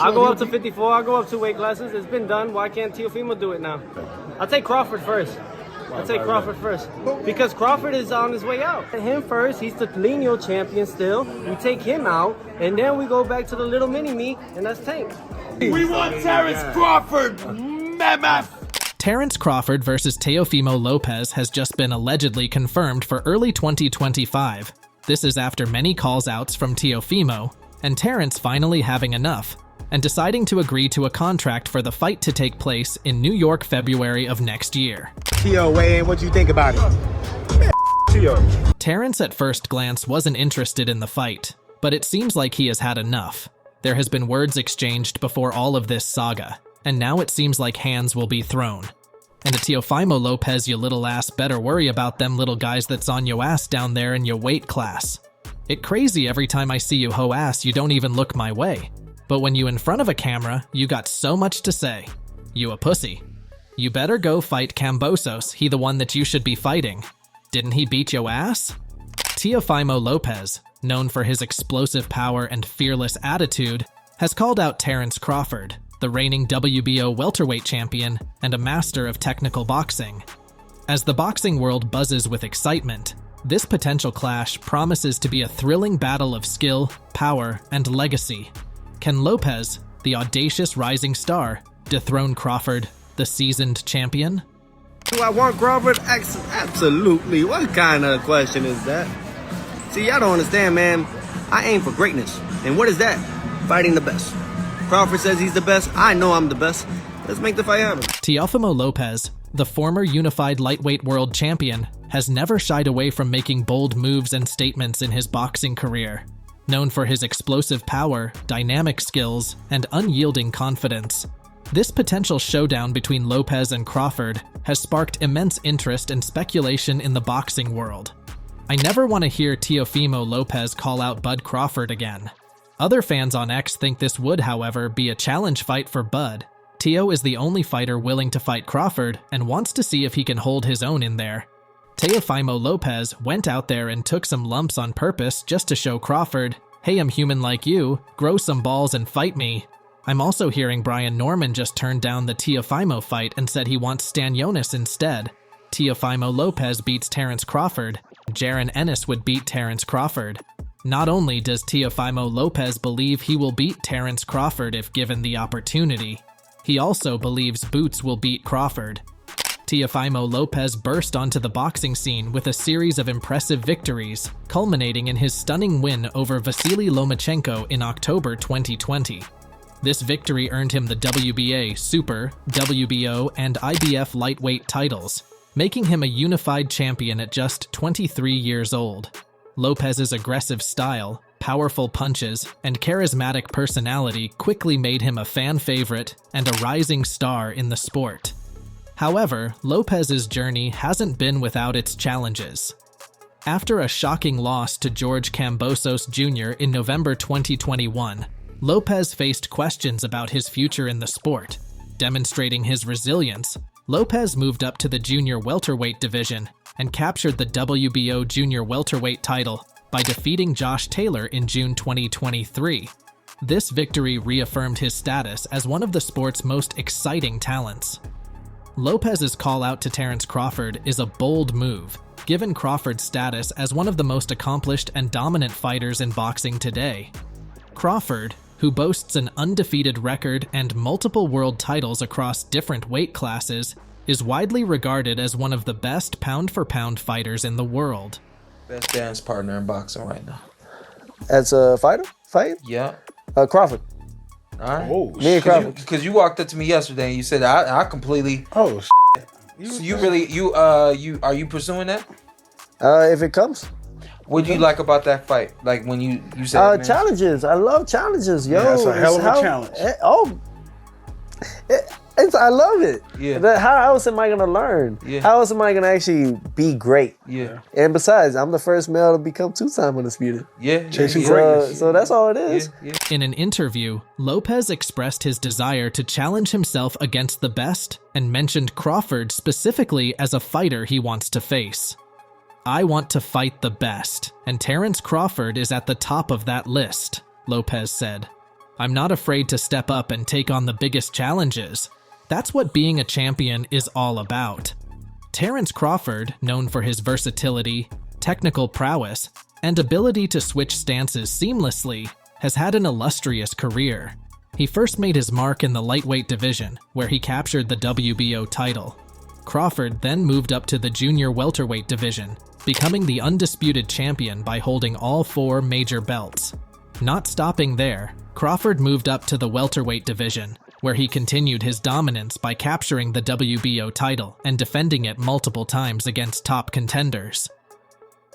I'll go up to 54. I'll go up 2 weight classes. It's been done. Why can't Teofimo do it now? I'll take Crawford first. Because Crawford is on his way out. Him first. He's the lineal champion still. We take him out, and then we go back to the little mini-me, and that's Tank. We want Terence Crawford, mammoth! Terence Crawford versus Teofimo Lopez has just been allegedly confirmed for early 2025. This is after many calls-outs from Teofimo, and Terence finally having enough, and deciding to agree to a contract for the fight to take place in New York February of next year. Teo, weigh in, what you think about it? Man, Teo. Terence at first glance wasn't interested in the fight, but it seems like he has had enough. There has been words exchanged before all of this saga, and now it seems like hands will be thrown. And Teofimo Lopez, you little ass, better worry about them little guys that's on yo ass down there in your weight class. It crazy every time I see you ho ass, you don't even look my way. But when you in front of a camera, you got so much to say. You a pussy. You better go fight Kambosos, he the one that you should be fighting. Didn't he beat yo ass? Teofimo Lopez, known for his explosive power and fearless attitude, has called out Terence Crawford, the reigning WBO welterweight champion and a master of technical boxing. As the boxing world buzzes with excitement, this potential clash promises to be a thrilling battle of skill, power, and legacy. Can Lopez, the audacious rising star, dethrone Crawford, the seasoned champion? Do I want Crawford? Absolutely. What kind of question is that? See, y'all don't understand, man. I aim for greatness. And what is that? Fighting the best. Crawford says he's the best. I know I'm the best. Let's make the fight happen. Teofimo Lopez, the former unified lightweight world champion, has never shied away from making bold moves and statements in his boxing career. Known for his explosive power, dynamic skills, and unyielding confidence, this potential showdown between Lopez and Crawford has sparked immense interest and speculation in the boxing world. I never want to hear Teofimo Lopez call out Bud Crawford again. Other fans on X think this would, however, be a challenge fight for Bud. Teo is the only fighter willing to fight Crawford and wants to see if he can hold his own in there. Teofimo Lopez went out there and took some lumps on purpose just to show Crawford, hey, I'm human like you, grow some balls and fight me. I'm also hearing Brian Norman just turned down the Teofimo fight and said he wants Stanionis instead. Teofimo Lopez beats Terence Crawford. Jaron Ennis would beat Terence Crawford. Not only does Teofimo Lopez believe he will beat Terence Crawford if given the opportunity, he also believes Boots will beat Crawford. Teofimo Lopez burst onto the boxing scene with a series of impressive victories, culminating in his stunning win over Vasily Lomachenko in October 2020. This victory earned him the WBA, Super, WBO, and IBF lightweight titles, making him a unified champion at just 23 years old. Lopez's aggressive style, powerful punches, and charismatic personality quickly made him a fan favorite and a rising star in the sport. However, Lopez's journey hasn't been without its challenges. After a shocking loss to George Kambosos Jr. in November 2021, Lopez faced questions about his future in the sport. Demonstrating his resilience, Lopez moved up to the junior welterweight division and captured the WBO junior welterweight title by defeating Josh Taylor in June 2023. This victory reaffirmed his status as one of the sport's most exciting talents. Lopez's call out to Terence Crawford is a bold move, given Crawford's status as one of the most accomplished and dominant fighters in boxing today. Crawford, who boasts an undefeated record and multiple world titles across different weight classes, is widely regarded as one of the best pound-for-pound fighters in the world. Best dance partner in boxing right now. As a fighter? Fight? Yeah. Crawford. All right. Oh, Me and Crawford. Because you walked up to me yesterday and you said I completely. oh, So you really are you pursuing that? If it comes. What do you like about that fight? Like when you said man, Challenges. I love challenges, yo. Yeah, it's a hell of a challenge. I love it. Yeah. How else am I gonna learn? Yeah. How else am I gonna actually be great? Yeah. And besides, I'm the first male to become 2-time undisputed. Yeah. Chasing yeah. greatness. So that's all it is. Yeah. In an interview, Lopez expressed his desire to challenge himself against the best and mentioned Crawford specifically as a fighter he wants to face. I want to fight the best, and Terence Crawford is at the top of that list, Lopez said. I'm not afraid to step up and take on the biggest challenges. That's what being a champion is all about. Terence Crawford, known for his versatility, technical prowess, and ability to switch stances seamlessly, has had an illustrious career. He first made his mark in the lightweight division, where he captured the WBO title. Crawford then moved up to the junior welterweight division, becoming the undisputed champion by holding all 4 major belts. Not stopping there, Crawford moved up to the welterweight division, where he continued his dominance by capturing the WBO title and defending it multiple times against top contenders.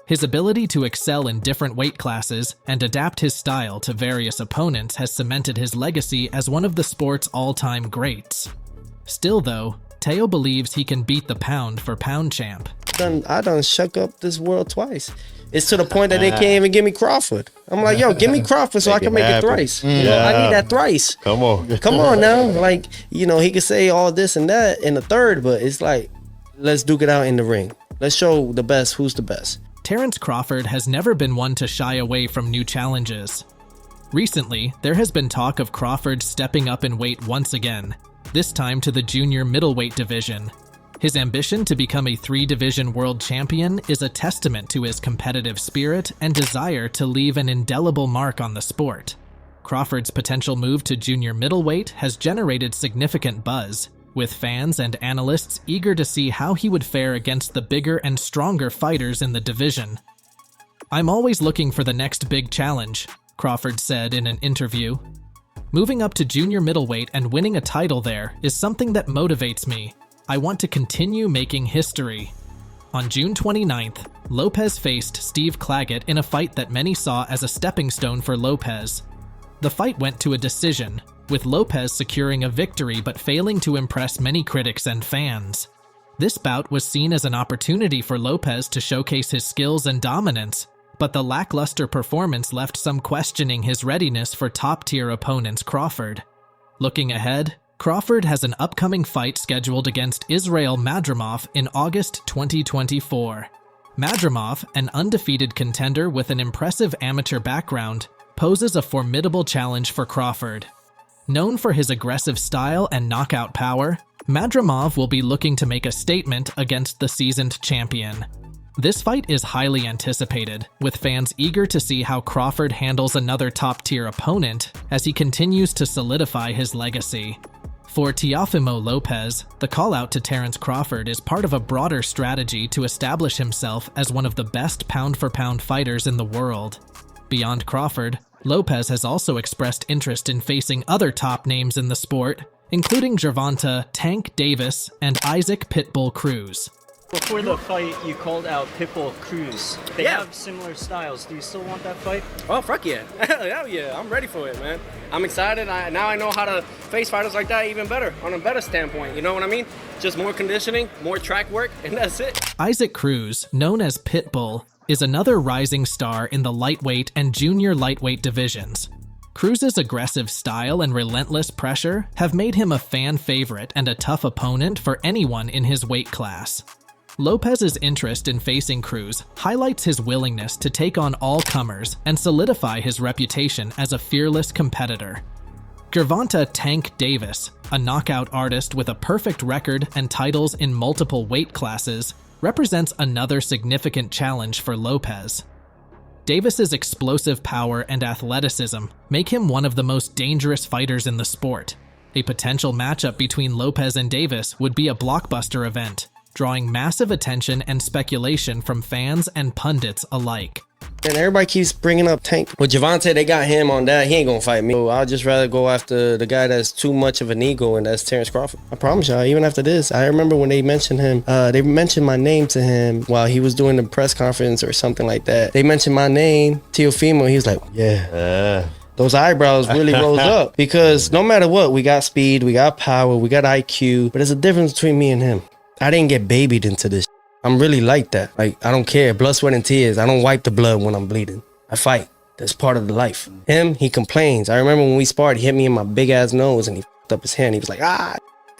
His ability to excel in different weight classes and adapt his style to various opponents has cemented his legacy as one of the sport's all-time greats. Still though, Teo believes he can beat the pound-for-pound champ. I done shook up this world twice. It's to the point that they can't even give me Crawford. I'm like, yo, give me Crawford so I can make it thrice. You know, I need that thrice. Come on. Come on now. Like, you know, he could say all this and that in the third, but it's like, let's duke it out in the ring. Let's show the best who's the best. Terence Crawford has never been one to shy away from new challenges. Recently, there has been talk of Crawford stepping up in weight once again, this time to the junior middleweight division. His ambition to become a 3-division world champion is a testament to his competitive spirit and desire to leave an indelible mark on the sport. Crawford's potential move to junior middleweight has generated significant buzz, with fans and analysts eager to see how he would fare against the bigger and stronger fighters in the division. "I'm always looking for the next big challenge," Crawford said in an interview. "Moving up to junior middleweight and winning a title there is something that motivates me. I want to continue making history." On June 29th, Lopez faced Steve Claggett in a fight that many saw as a stepping stone for Lopez. The fight went to a decision, with Lopez securing a victory but failing to impress many critics and fans. This bout was seen as an opportunity for Lopez to showcase his skills and dominance, but the lackluster performance left some questioning his readiness for top-tier opponents Crawford. Looking ahead, Crawford has an upcoming fight scheduled against Israil Madrimov in August 2024. Madrimov, an undefeated contender with an impressive amateur background, poses a formidable challenge for Crawford. Known for his aggressive style and knockout power, Madrimov will be looking to make a statement against the seasoned champion. This fight is highly anticipated, with fans eager to see how Crawford handles another top-tier opponent as he continues to solidify his legacy. For Teofimo Lopez, the call-out to Terence Crawford is part of a broader strategy to establish himself as one of the best pound-for-pound fighters in the world. Beyond Crawford, Lopez has also expressed interest in facing other top names in the sport, including Gervonta "Tank" Davis and Isaac "Pitbull" Cruz. Before the fight, you called out Pitbull Cruz. They have similar styles. Do you still want that fight? Oh, fuck yeah. Hell yeah. I'm ready for it, man. I'm excited. Now I know how to face fighters like that even better, on a better standpoint. You know what I mean? Just more conditioning, more track work, and that's it. Isaac Cruz, known as Pitbull, is another rising star in the lightweight and junior lightweight divisions. Cruz's aggressive style and relentless pressure have made him a fan favorite and a tough opponent for anyone in his weight class. Lopez's interest in facing Cruz highlights his willingness to take on all comers and solidify his reputation as a fearless competitor. Gervonta "Tank" Davis, a knockout artist with a perfect record and titles in multiple weight classes, represents another significant challenge for Lopez. Davis's explosive power and athleticism make him one of the most dangerous fighters in the sport. A potential matchup between Lopez and Davis would be a blockbuster event, drawing massive attention and speculation from fans and pundits alike. And everybody keeps bringing up Tank. With Gervonta, they got him on that. He ain't gonna fight me. So I'd just rather go after the guy that's too much of an ego, and that's Terence Crawford. I promise y'all, even after this, I remember when they mentioned him, they mentioned my name to him while he was doing the press conference or something like that. They mentioned my name, Teofimo. He was like, yeah. Those eyebrows really rose up, because no matter what, we got speed, we got power, we got IQ, but there's a difference between me and him. I didn't get babied into this. I'm really like that. Like, I don't care. Blood, sweat, and tears. I don't wipe the blood when I'm bleeding. I fight. That's part of the life. Him, he complains. I remember when we sparred, he hit me in my big ass nose and he f***ed up his hand. He was like,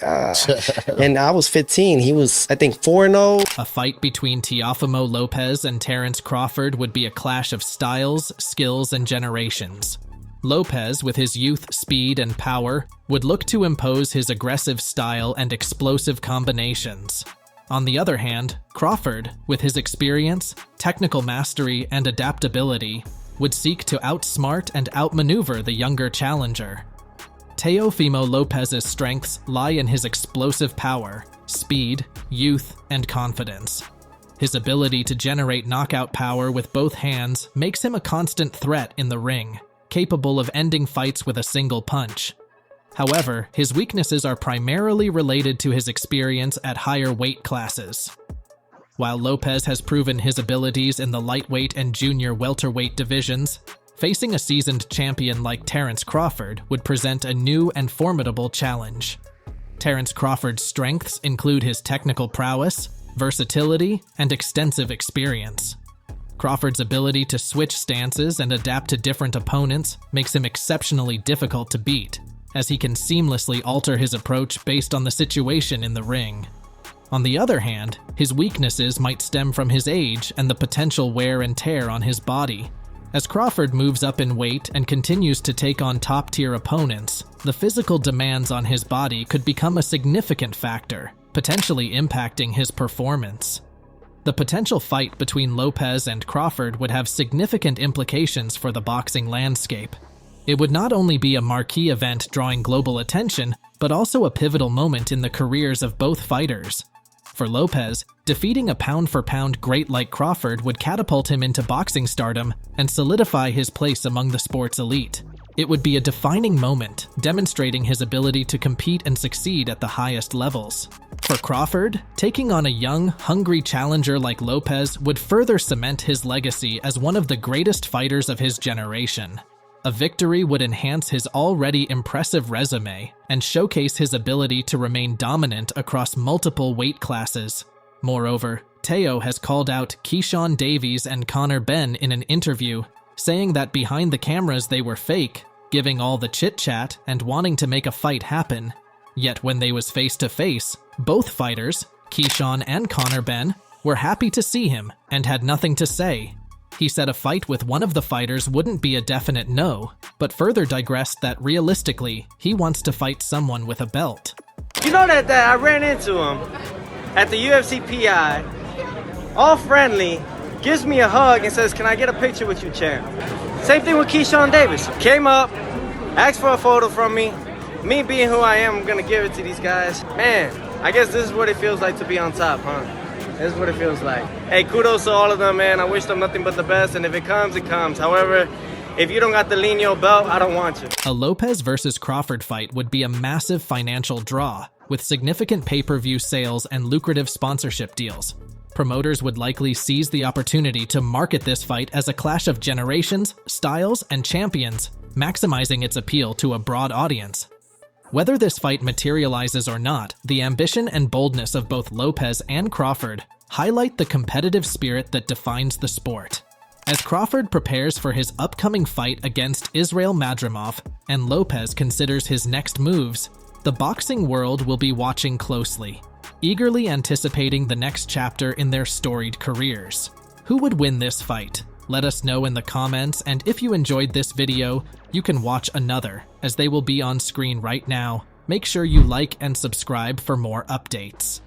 and I was 15. He was, I think, 4-0. A fight between Teofimo Lopez and Terence Crawford would be a clash of styles, skills, and generations. Lopez, with his youth, speed, and power, would look to impose his aggressive style and explosive combinations. On the other hand, Crawford, with his experience, technical mastery, and adaptability, would seek to outsmart and outmaneuver the younger challenger. Teofimo Lopez's strengths lie in his explosive power, speed, youth, and confidence. His ability to generate knockout power with both hands makes him a constant threat in the ring, capable of ending fights with a single punch. However, his weaknesses are primarily related to his experience at higher weight classes. While Lopez has proven his abilities in the lightweight and junior welterweight divisions, facing a seasoned champion like Terence Crawford would present a new and formidable challenge. Terence Crawford's strengths include his technical prowess, versatility, and extensive experience. Crawford's ability to switch stances and adapt to different opponents makes him exceptionally difficult to beat, as he can seamlessly alter his approach based on the situation in the ring. On the other hand, his weaknesses might stem from his age and the potential wear and tear on his body. As Crawford moves up in weight and continues to take on top-tier opponents, the physical demands on his body could become a significant factor, potentially impacting his performance. The potential fight between Lopez and Crawford would have significant implications for the boxing landscape. It would not only be a marquee event drawing global attention, but also a pivotal moment in the careers of both fighters. For Lopez, defeating a pound-for-pound great like Crawford would catapult him into boxing stardom and solidify his place among the sport's elite. It would be a defining moment, demonstrating his ability to compete and succeed at the highest levels. For Crawford, taking on a young, hungry challenger like Lopez would further cement his legacy as one of the greatest fighters of his generation. A victory would enhance his already impressive resume and showcase his ability to remain dominant across multiple weight classes. Moreover, Teo has called out Keyshawn Davies and Conor Benn in an interview, saying that behind the cameras they were fake, giving all the chit-chat and wanting to make a fight happen. Yet when they was face-to-face, both fighters, Keyshawn and Conor Benn, were happy to see him and had nothing to say. He said a fight with one of the fighters wouldn't be a definite no, but further digressed that realistically, he wants to fight someone with a belt. You know that I ran into him at the UFC PI, all friendly, gives me a hug and says, "Can I get a picture with you, champ?" Same thing with Keyshawn Davis. Came up, asked for a photo from me. Me being who I am, I'm gonna give it to these guys. Man, I guess this is what it feels like to be on top, huh? This is what it feels like. Hey, kudos to all of them, man. I wish them nothing but the best, and if it comes, it comes. However, if you don't got the Lino belt, I don't want you. A Lopez versus Crawford fight would be a massive financial draw, with significant pay-per-view sales and lucrative sponsorship deals. Promoters would likely seize the opportunity to market this fight as a clash of generations, styles, and champions, maximizing its appeal to a broad audience. Whether this fight materializes or not, the ambition and boldness of both Lopez and Crawford highlight the competitive spirit that defines the sport. As Crawford prepares for his upcoming fight against Israel Madrimov and Lopez considers his next moves, the boxing world will be watching closely, eagerly anticipating the next chapter in their storied careers. Who would win this fight? Let us know in the comments, and if you enjoyed this video, you can watch another, as they will be on screen right now. Make sure you like and subscribe for more updates.